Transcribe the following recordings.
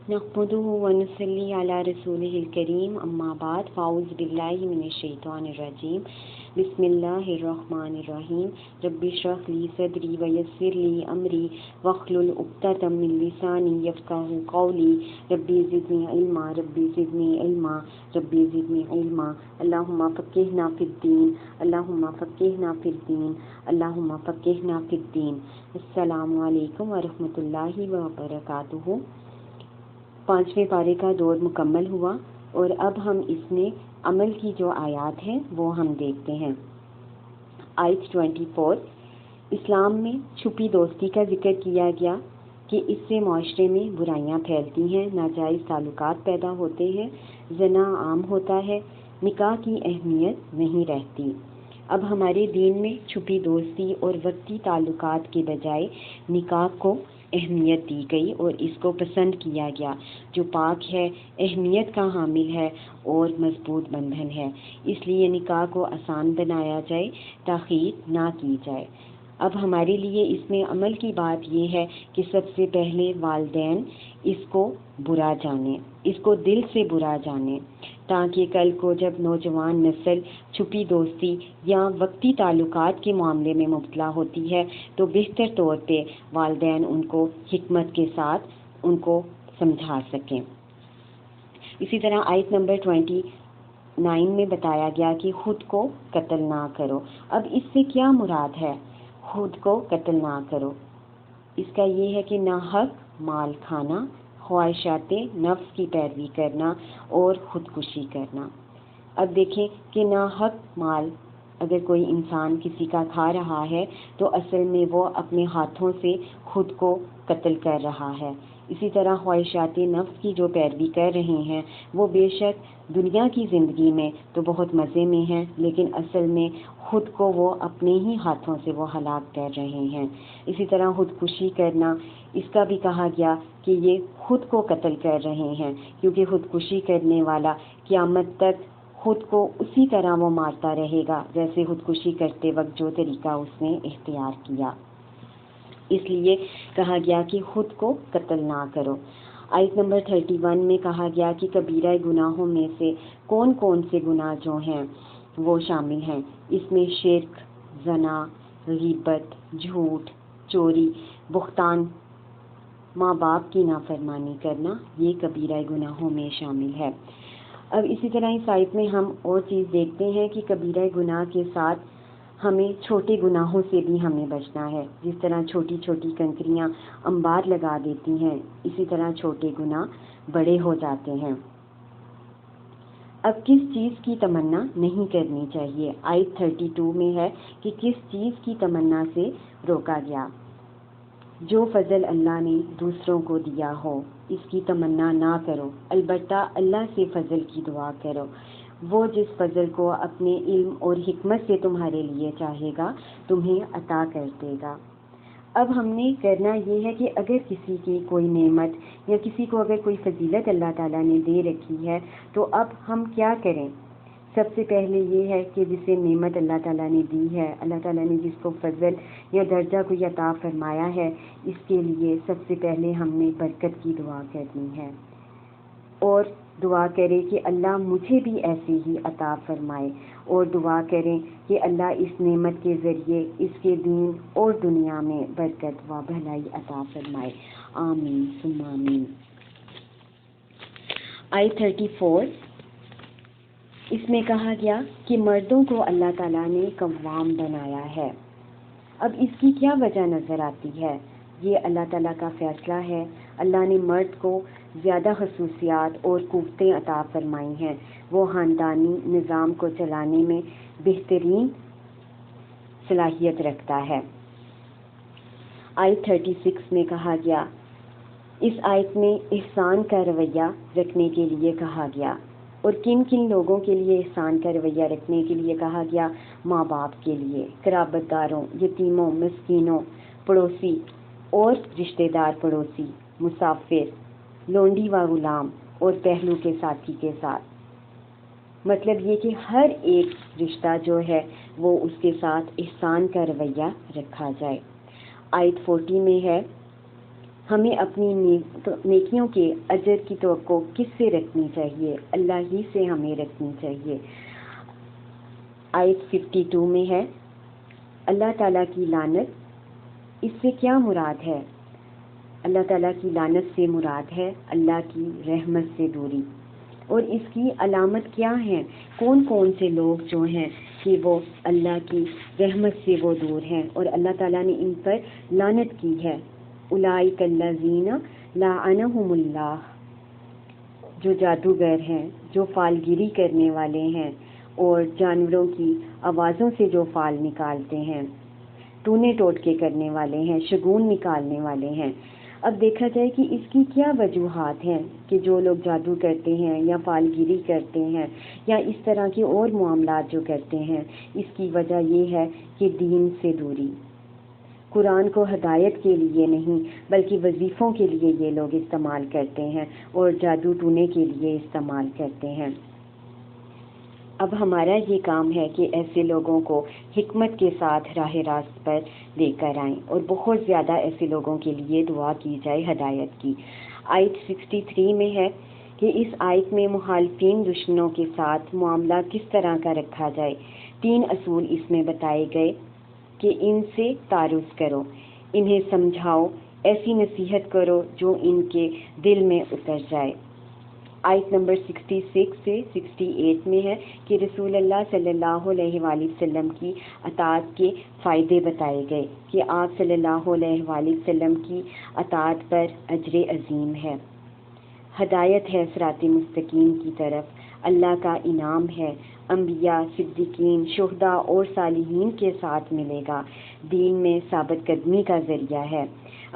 نحمده ونصلي على رسوله الكريم اما بعد فاعوذ بالله من الشیطان الرجیم بسم اللہ الرحمن الرحیم رب اشرح لی صدری ویسر لی امری واحلل عقدۃ من لسانی یفقهوا قولی ربی زدنی علما ربی زدنی علما ربی زدنی علما اللہم فقہنا فی الدین اللہم فقہنا فی الدین اللہم فقہنا فی الدین۔ السلام علیکم ورحمۃ اللہ وبرکاتہ۔ 5ویں پارے کا دور مکمل ہوا اور اب ہم اس میں عمل کی جو آیات ہیں وہ ہم دیکھتے ہیں۔ آیت 24، اسلام میں چھپی دوستی کا ذکر کیا گیا کہ اس سے معاشرے میں برائیاں پھیلتی ہیں، ناجائز تعلقات پیدا ہوتے ہیں، زنا عام ہوتا ہے، نکاح کی اہمیت نہیں رہتی۔ اب ہمارے دین میں چھپی دوستی اور وقتی تعلقات کے بجائے نکاح کو اہمیت دی گئی اور اس کو پسند کیا گیا، جو پاک ہے، اہمیت کا حامل ہے اور مضبوط بندھن ہے۔ اس لیے نکاح کو آسان بنایا جائے، تاخیر نہ کی جائے۔ اب ہمارے لیے اس میں عمل کی بات یہ ہے کہ سب سے پہلے والدین اس کو برا جانیں، اس کو دل سے برا جانیں، تاکہ کل کو جب نوجوان نسل چھپی دوستی یا وقتی تعلقات کے معاملے میں مبتلا ہوتی ہے تو بہتر طور پہ والدین ان کو حکمت کے ساتھ ان کو سمجھا سکیں۔ اسی طرح آیت نمبر 29 میں بتایا گیا کہ خود کو قتل نہ کرو۔ اب اس سے کیا مراد ہے؟ خود کو قتل نہ کرو، اس کا یہ ہے کہ ناحق مال کھانا، خواہشات نفس کی پیروی کرنا اور خودکشی کرنا۔ اب دیکھیں کہ ناحق مال اگر کوئی انسان کسی کا کھا رہا ہے تو اصل میں وہ اپنے ہاتھوں سے خود کو قتل کر رہا ہے۔ اسی طرح خواہشات نفس کی جو پیروی کر رہے ہیں وہ بے شک دنیا کی زندگی میں تو بہت مزے میں ہیں، لیکن اصل میں خود کو وہ اپنے ہی ہاتھوں سے وہ ہلاک کر رہے ہیں۔ اسی طرح خودکشی کرنا، اس کا بھی کہا گیا کہ یہ خود کو قتل کر رہے ہیں، کیونکہ خودکشی کرنے والا قیامت تک خود کو اسی طرح وہ مارتا رہے گا جیسے خودکشی کرتے وقت جو طریقہ اس نے اختیار کیا۔ اس لیے کہا گیا کہ خود کو قتل نہ کرو۔ آیت نمبر 31 میں کہا گیا کہ کبیرہ گناہوں میں سے کون کون سے گناہ جو ہیں وہ شامل ہیں۔ اس میں شرک، زنا، غیبت، جھوٹ، چوری، بہتان، ماں باپ کی نافرمانی کرنا، یہ کبیرہ گناہوں میں شامل ہے۔ اب اسی طرح اس آیت میں ہم اور چیز دیکھتے ہیں کہ کبیرہ گناہ کے ساتھ ہمیں چھوٹے گناہوں سے بھی ہمیں بچنا ہے۔ جس طرح چھوٹی چھوٹی کنکریاں انبار لگا دیتی ہیں، اسی طرح چھوٹے گناہ بڑے ہو جاتے ہیں۔ اب کس چیز کی تمنا نہیں کرنی چاہیے؟ آیت 32 میں ہے کہ کس چیز کی تمنا سے روکا گیا؟ جو فضل اللہ نے دوسروں کو دیا ہو اس کی تمنا نہ کرو، البتہ اللہ سے فضل کی دعا کرو۔ وہ جس فضل کو اپنے علم اور حکمت سے تمہارے لیے چاہے گا تمہیں عطا کر دے گا۔ اب ہم نے کرنا یہ ہے کہ اگر کسی کی کوئی نعمت یا کسی کو اگر کوئی فضیلت اللہ تعالیٰ نے دے رکھی ہے تو اب ہم کیا کریں؟ سب سے پہلے یہ ہے کہ جسے نعمت اللہ تعالیٰ نے دی ہے، اللہ تعالیٰ نے جس کو فضل یا درجہ کوئی عطا فرمایا ہے، اس کے لیے سب سے پہلے ہم نے برکت کی دعا کرنی ہے اور دعا کرے کہ اللہ مجھے بھی ایسے ہی عطا فرمائے، اور دعا کریں کہ اللہ اس نعمت کے ذریعے اس کے دین اور دنیا میں برکت و بھلائی عطا فرمائے۔ آمین ثم آمین۔ آیت 34، اس میں کہا گیا کہ مردوں کو اللہ تعالیٰ نے قوام بنایا ہے۔ اب اس کی کیا وجہ نظر آتی ہے؟ یہ اللہ تعالیٰ کا فیصلہ ہے۔ اللہ نے مرد کو زیادہ خصوصیات اور قوتیں عطا فرمائی ہیں، وہ خاندانی نظام کو چلانے میں بہترین صلاحیت رکھتا ہے۔ آیت 36 میں کہا گیا، اس آیت میں احسان کا رویہ رکھنے کے لیے کہا گیا، اور کن کن لوگوں کے لیے احسان کا رویہ رکھنے کے لیے کہا گیا؟ ماں باپ کے لیے، قرابت داروں، یتیموں، مسکینوں، پڑوسی اور رشتہ دار پڑوسی، مسافر، لونڈی و غلام اور پہلو کے ساتھی کے ساتھ۔ مطلب یہ کہ ہر ایک رشتہ جو ہے وہ اس کے ساتھ احسان کا رویہ رکھا جائے۔ آیت 40 میں ہے ہمیں اپنی نیکیوں کے اجر کی توقع کس سے رکھنی چاہیے؟ اللہ ہی سے ہمیں رکھنی چاہیے۔ آیت 52 میں ہے اللہ تعالیٰ کی لعنت، اس سے کیا مراد ہے؟ اللہ تعالیٰ کی لعنت سے مراد ہے اللہ کی رحمت سے دوری۔ اور اس کی علامت کیا ہے؟ کون کون سے لوگ جو ہیں کہ وہ اللہ کی رحمت سے وہ دور ہیں اور اللہ تعالیٰ نے ان پر لعنت کی ہے۔ اولئک الذین لعنہم اللہ، جو جادوگر ہیں، جو فالگیری کرنے والے ہیں اور جانوروں کی آوازوں سے جو فال نکالتے ہیں، ٹونے ٹوٹکے کرنے والے ہیں، شگون نکالنے والے ہیں۔ اب دیکھا جائے کہ اس کی کیا وجوہات ہیں کہ جو لوگ جادو کرتے ہیں یا فالگیری کرتے ہیں یا اس طرح کے اور معاملات جو کرتے ہیں، اس کی وجہ یہ ہے کہ دین سے دوری، قرآن کو ہدایت کے لیے نہیں بلکہ وظیفوں کے لیے یہ لوگ استعمال کرتے ہیں اور جادو ٹونے کے لیے استعمال کرتے ہیں۔ اب ہمارا یہ کام ہے کہ ایسے لوگوں کو حکمت کے ساتھ راہ راست پر لے کر آئیں اور بہت زیادہ ایسے لوگوں کے لیے دعا کی جائے ہدایت کی۔ آیت 63 میں ہے کہ اس آیت میں مخالفین دشمنوں کے ساتھ معاملہ کس طرح کا رکھا جائے۔ 3 اصول اس میں بتائے گئے کہ ان سے تعارف کرو، انہیں سمجھاؤ، ایسی نصیحت کرو جو ان کے دل میں اتر جائے۔ آیت نمبر 66 سے 68 میں ہے کہ رسول اللہ صلی اللہ علیہ وآلہ وسلم کی اطاعت کے فائدے بتائے گئے کہ آپ صلی اللہ علیہ وآلہ وسلم کی اطاعت پر اجر عظیم ہے، ہدایت ہے صراط مستقیم کی طرف، اللہ کا انعام ہے، انبیاء، صدیقین، شہداء اور صالحین کے ساتھ ملے گا، دین میں ثابت قدمی کا ذریعہ ہے۔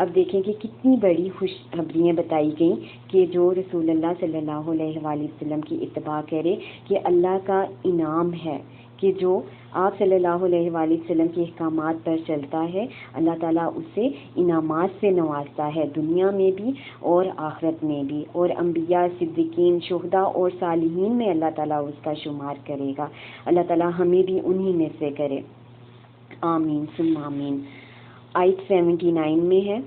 اب دیکھیں کہ کتنی بڑی خوشخبریاں بتائی گئیں کہ جو رسول اللہ صلی اللہ علیہ وآلہ وسلم کی اتباع کرے کہ اللہ کا انعام ہے کہ جو آپ صلی اللہ علیہ وآلہ وسلم کے احکامات پر چلتا ہے، اللہ تعالیٰ اسے انعامات سے نوازتا ہے، دنیا میں بھی اور آخرت میں بھی، اور انبیاء، صدیقین، شہداء اور صالحین میں اللہ تعالیٰ اس کا شمار کرے گا۔ اللہ تعالیٰ ہمیں بھی انہی میں سے کرے، آمین ثم آمین۔ آیت 79 میں ہے۔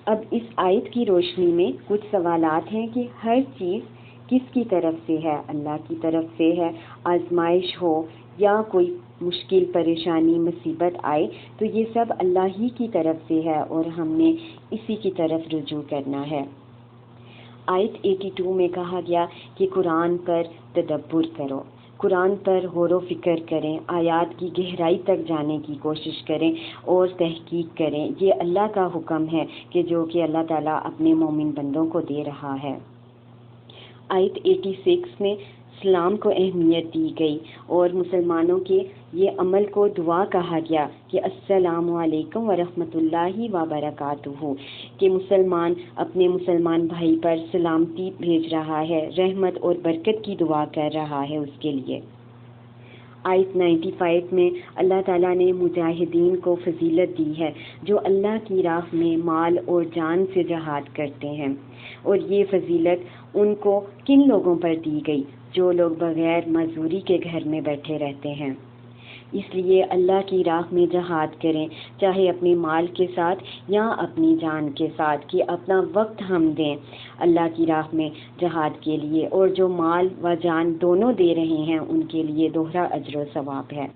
اب اس آیت کی روشنی میں کچھ سوالات ہیں کہ ہر چیز کس کی طرف سے ہے؟ اللہ کی طرف سے ہے۔ آزمائش ہو یا کوئی مشکل، پریشانی، مصیبت آئے تو یہ سب اللہ ہی کی طرف سے ہے اور ہم نے اسی کی طرف رجوع کرنا ہے۔ آیت 82 میں کہا گیا کہ قرآن پر تدبر کرو، قرآن پر غور و فکر کریں، آیات کی گہرائی تک جانے کی کوشش کریں اور تحقیق کریں۔ یہ اللہ کا حکم ہے کہ جو کہ اللہ تعالیٰ اپنے مومن بندوں کو دے رہا ہے۔ آیت 86 میں اسلام کو اہمیت دی گئی اور مسلمانوں کے یہ عمل کو دعا کہا گیا کہ السلام علیکم ورحمۃ اللہ وبرکاتہ، کہ مسلمان اپنے مسلمان بھائی پر سلامتی بھیج رہا ہے، رحمت اور برکت کی دعا کر رہا ہے اس کے لیے۔ آیت 95 میں اللہ تعالیٰ نے مجاہدین کو فضیلت دی ہے جو اللہ کی راہ میں مال اور جان سے جہاد کرتے ہیں، اور یہ فضیلت ان کو کن لوگوں پر دی گئی؟ جو لوگ بغیر مزدوری کے گھر میں بیٹھے رہتے ہیں۔ اس لیے اللہ کی راہ میں جہاد کریں، چاہے اپنے مال کے ساتھ یا اپنی جان کے ساتھ، کہ اپنا وقت ہم دیں اللہ کی راہ میں جہاد کے لیے، اور جو مال و جان دونوں دے رہے ہیں ان کے لیے دوہرا اجر و ثواب ہے۔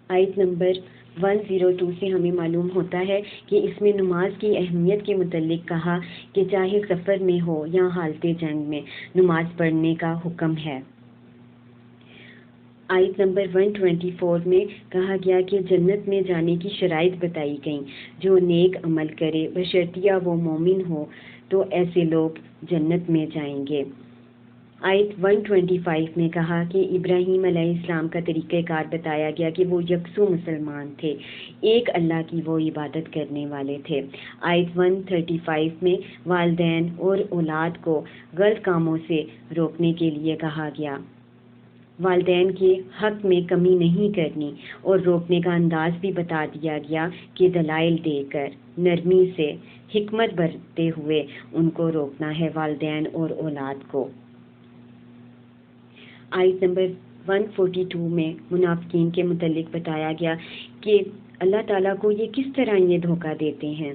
آیت نمبر 102 سے ہمیں معلوم ہوتا ہے کہ اس میں نماز کی اہمیت کے متعلق کہا کہ چاہے سفر میں ہو یا حالت جنگ میں نماز پڑھنے کا حکم ہے۔ آیت نمبر 124 میں کہا گیا کہ جنت میں جانے کی شرائط بتائی گئیں، جو نیک عمل کرے بشرطیہ وہ مومن ہو تو ایسے لوگ جنت میں جائیں گے۔ آیت 125 میں کہا کہ ابراہیم علیہ السلام کا طریقہ کار بتایا گیا کہ وہ یکسو مسلمان تھے، ایک اللہ کی وہ عبادت کرنے والے تھے۔ آیت 135 میں والدین اور اولاد کو غلط کاموں سے روکنے کے لیے کہا گیا، والدین کے حق میں کمی نہیں کرنی، اور روکنے کا انداز بھی بتا دیا گیا کہ دلائل دے کر نرمی سے حکمت برتتے ہوئے ان کو روکنا ہے، والدین اور اولاد کو۔ آیت نمبر 142 میں منافقین کے متعلق بتایا گیا کہ اللہ تعالیٰ کو یہ کس طرح یہ دھوکہ دیتے ہیں۔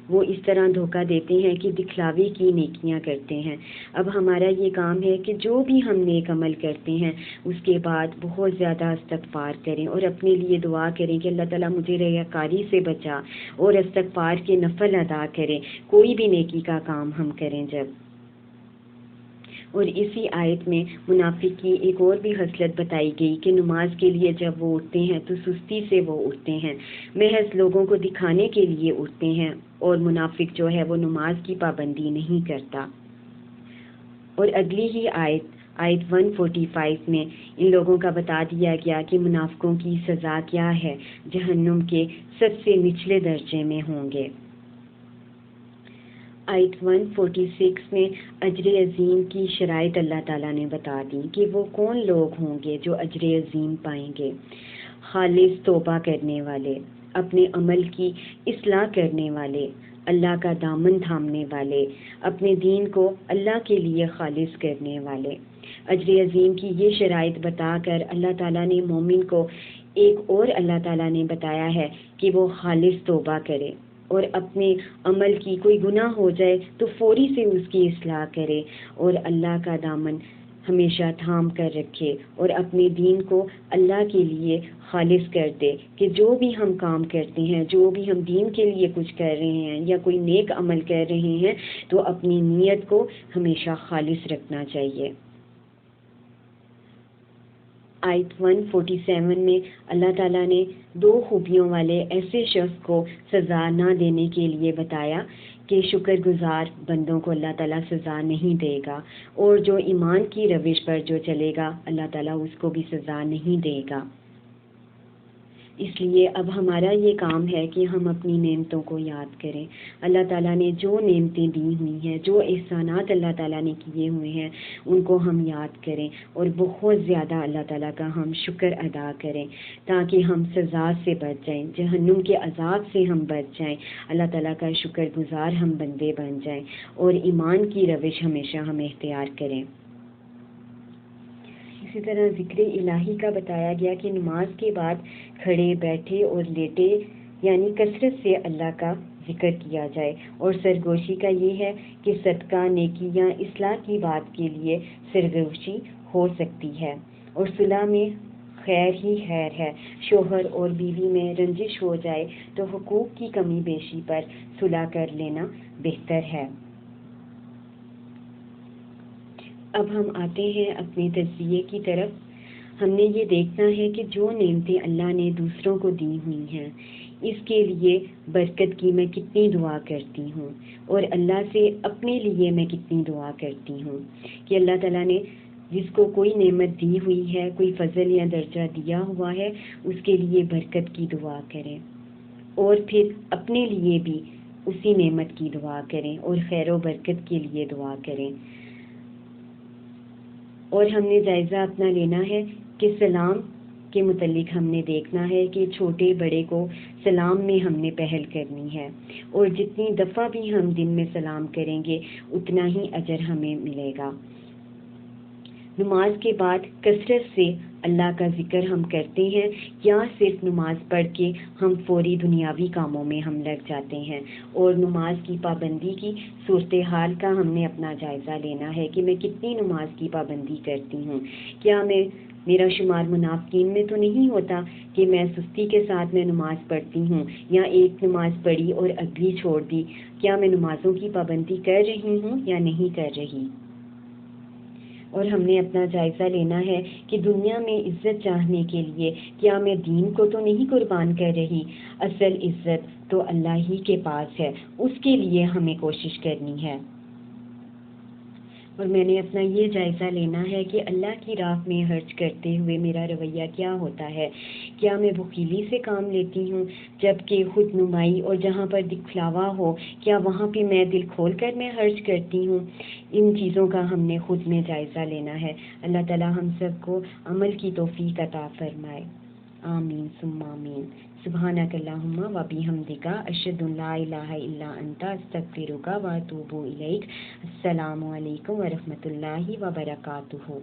وہ اس طرح دھوکہ دیتے ہیں کہ دکھلاوے کی نیکیاں کرتے ہیں۔ اب ہمارا یہ کام ہے کہ جو بھی ہم نیک عمل کرتے ہیں اس کے بعد بہت زیادہ استغفار کریں اور اپنے لیے دعا کریں کہ اللہ تعالیٰ مجھے ریاکاری سے بچا، اور استغفار کے نفل ادا کریں کوئی بھی نیکی کا کام ہم کریں جب۔ اور اسی آیت میں منافق کی ایک اور بھی خصلت بتائی گئی کہ نماز کے لیے جب وہ اٹھتے ہیں تو سستی سے وہ اٹھتے ہیں، محض لوگوں کو دکھانے کے لیے اٹھتے ہیں، اور منافق جو ہے وہ نماز کی پابندی نہیں کرتا۔ اور اگلی ہی آیت 145 میں ان لوگوں کا بتا دیا گیا کہ منافقوں کی سزا کیا ہے، جہنم کے سب سے نچلے درجے میں ہوں گے۔ آیت 146 میں اجر عظیم کی شرائط اللہ تعالیٰ نے بتا دی کہ وہ کون لوگ ہوں گے جو اجر عظیم پائیں گے۔ خالص توبہ کرنے والے، اپنے عمل کی اصلاح کرنے والے، اللہ کا دامن تھامنے والے، اپنے دین کو اللہ کے لیے خالص کرنے والے۔ اجر عظیم کی یہ شرائط بتا کر اللہ تعالیٰ نے مومن کو ایک اور اللہ تعالیٰ نے بتایا ہے کہ وہ خالص توبہ کرے اور اپنے عمل کی کوئی گناہ ہو جائے تو فوری سے اس کی اصلاح کرے اور اللہ کا دامن ہمیشہ تھام کر رکھے اور اپنے دین کو اللہ کے لیے خالص کر دے کہ جو بھی ہم کام کرتے ہیں، جو بھی ہم دین کے لیے کچھ کر رہے ہیں یا کوئی نیک عمل کر رہے ہیں تو اپنی نیت کو ہمیشہ خالص رکھنا چاہیے۔ آیت 147 میں اللہ تعالیٰ نے 2 خوبیوں والے ایسے شخص کو سزا نہ دینے کے لیے بتایا کہ شکر گزار بندوں کو اللہ تعالیٰ سزا نہیں دے گا، اور جو ایمان کی روش پر جو چلے گا اللہ تعالیٰ اس کو بھی سزا نہیں دے گا۔ اس لیے اب ہمارا یہ کام ہے کہ ہم اپنی نعمتوں کو یاد کریں۔ اللہ تعالیٰ نے جو نعمتیں دی ہوئی ہیں، جو احسانات اللہ تعالیٰ نے کیے ہوئے ہیں ان کو ہم یاد کریں اور بہت زیادہ اللہ تعالیٰ کا ہم شکر ادا کریں تاکہ ہم سزا سے بچ جائیں، جہنم کے عذاب سے ہم بچ جائیں، اللہ تعالیٰ کا شکر گزار ہم بندے بن جائیں اور ایمان کی روش ہمیشہ ہم اختیار کریں۔ اسی طرح ذکر الہی کا بتایا گیا کہ نماز کے بعد کھڑے، بیٹھے اور لیٹے یعنی کثرت سے اللہ کا ذکر کیا جائے، اور سرگوشی کا یہ ہے کہ صدقہ، نیکی یا اصلاح کی بات کے لیے سرگوشی ہو سکتی ہے، اور صلح میں خیر ہی خیر ہے۔ شوہر اور بیوی میں رنجش ہو جائے تو حقوق کی کمی بیشی پر صلح کر لینا بہتر ہے۔ اب ہم آتے ہیں اپنے تجزیے کی طرف۔ ہم نے یہ دیکھنا ہے کہ جو نعمتیں اللہ نے دوسروں کو دی ہوئی ہیں اس کے لیے برکت کی میں کتنی دعا کرتی ہوں، اور اللہ سے اپنے لیے میں کتنی دعا کرتی ہوں کہ اللہ تعالیٰ نے جس کو کوئی نعمت دی ہوئی ہے، کوئی فضل یا درجہ دیا ہوا ہے، اس کے لیے برکت کی دعا کریں، اور پھر اپنے لیے بھی اسی نعمت کی دعا کریں اور خیر و برکت کے لیے دعا کریں۔ اور ہم نے جائزہ اپنا لینا ہے کہ سلام کے متعلق ہم نے دیکھنا ہے کہ چھوٹے بڑے کو سلام میں ہم نے پہل کرنی ہے، اور جتنی دفعہ بھی ہم دن میں سلام کریں گے اتنا ہی اجر ہمیں ملے گا۔ نماز کے بعد کثرت سے اللہ کا ذکر ہم کرتے ہیں یا صرف نماز پڑھ کے ہم فوری دنیاوی کاموں میں ہم لگ جاتے ہیں، اور نماز کی پابندی کی صورتحال کا ہم نے اپنا جائزہ لینا ہے کہ میں کتنی نماز کی پابندی کرتی ہوں۔ کیا میرا شمار منافقین میں تو نہیں ہوتا کہ میں سستی کے ساتھ میں نماز پڑھتی ہوں، یا ایک نماز پڑھی اور اگلی چھوڑ دی؟ کیا میں نمازوں کی پابندی کر رہی ہوں یا نہیں کر رہی؟ اور ہم نے اپنا جائزہ لینا ہے کہ دنیا میں عزت چاہنے کے لیے کیا میں دین کو تو نہیں قربان کر رہی؟ اصل عزت تو اللہ ہی کے پاس ہے، اس کے لیے ہمیں کوشش کرنی ہے۔ اور میں نے اپنا یہ جائزہ لینا ہے کہ اللہ کی راہ میں خرچ کرتے ہوئے میرا رویہ کیا ہوتا ہے۔ کیا میں بخیلی سے کام لیتی ہوں جبکہ خود نمائی اور جہاں پر دکھلاوا ہو کیا وہاں پہ میں دل کھول کر میں خرچ کرتی ہوں؟ ان چیزوں کا ہم نے خود میں جائزہ لینا ہے۔ اللہ تعالی ہم سب کو عمل کی توفیق عطا فرمائے، آمین ثم آمین۔ سبحانک اللہم و بحمدک، اشہد ان لا الہ الا انت، استغفرک و اتوب الیک۔ السلام علیکم ورحمۃ اللہ وبرکاتہ۔